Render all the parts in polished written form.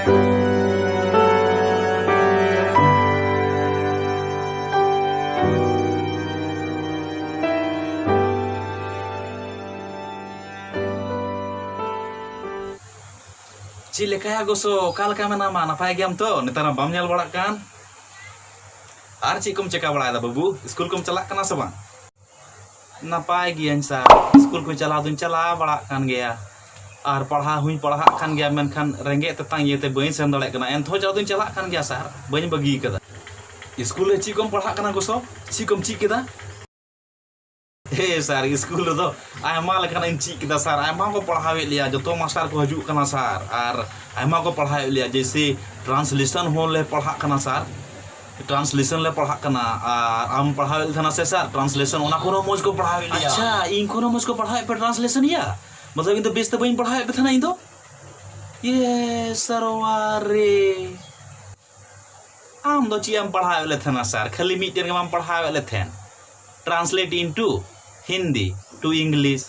Cilekaya goso kal kame nama napai game to netara bam nyal bada kan ar cikum ceka bada babu school kum chalak kana sa bang napai gian sa school kum chala dun chala bada kan gaya ar padha kan gaya Menkhan renge tetang yete bain sen dole kana en tho chala dun chala kan gaya sar bain bagi kada school le cikum padha kana goso cikum cik kita sar school do ayama lekana inci kita sar ayama ko padhawe liya joto master ko haju kana sar ar ayama ko padhawe liya jaise translation hole padha kana sar translation le padha kana am padhawe thana se sar translation ona kono moj ko padhawe liya अच्छा इन कोनो moj ko padhawe pe translation ya मतलब इन तो base तो बइन padhawe pe thana इन तो ये सरवारे am do chi am padhawe le thana sar khali miten ke am padhawe le then translate into Hindi to English,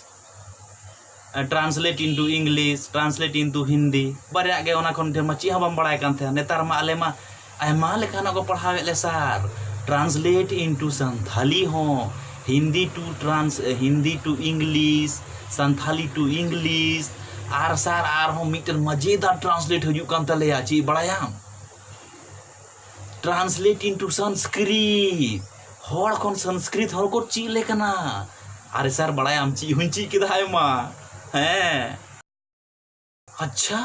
translate into English, translate into Hindi. Barya ge ona kon der machi habam badai kan the netar ma ale ma ayma lekhana ko padhawe le sar translate into Santali ho Hindi to English, Santali to English ar sar ar ho miten mazedar translate haju kan tale ya chi badayam translate into Sanskrit hor kon Sanskrit hor ko chi lekana अरे sir बड़ा आमची हुंची किधा है माँ हैं अच्छा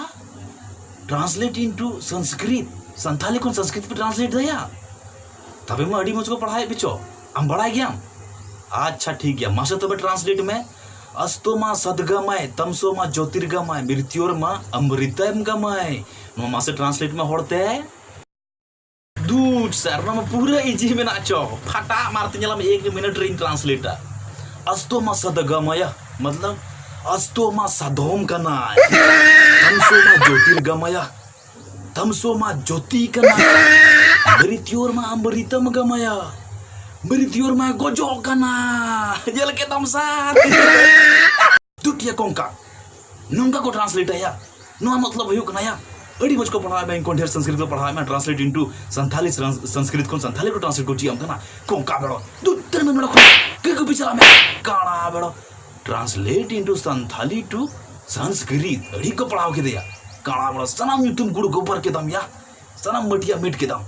translate into Sanskrit Santhali कौन संस्कृत पे translate दया तबे मैं अड़ी मुझको पढ़ाए बिचो हम बड़ा गया अच्छा ठीक है मासे तबे ट्रांसलेट में अस्तो मा सदगमय तमसो मा ज्योतिर्गमय मृत्योर मा अमृतमगमय नो मासे ट्रांसलेट में होड़ते दूध सर ना पूरा इजी में नाचो फटा मारते चला मैं 1 मिनट रिंग ट्रांसलेटर अस्तोमा सदगमय मतलब अस्तोमा सदोम कना तमसोमा ज्योतिर्गमय तमसोमा ज्योति कना मृत्योर्मा अमृतम गमय मृत्योर्मा गोजो कना जल के तमसा दुटिया कोंका नंगा को ट्रांसलेट है या नो मतलब हुई कना या अड़ी मुझको पढ़ा मैं इनको ढेर संस्कृत को पढ़ा मैं ट्रांसलेट इनटू संथाली संस्कृत को संथाली को ट्रांसलेट को चियम कना कोंका बेड़ो दुटर में बेड़ो के पिछला में काना बेड़ो translate into Santhali to Sanskrit अड़ी को पढ़ाओ के दिया काना बेड़ो सनम तुम गुड़ गोबर के दम या सनम मटिया मीट के दम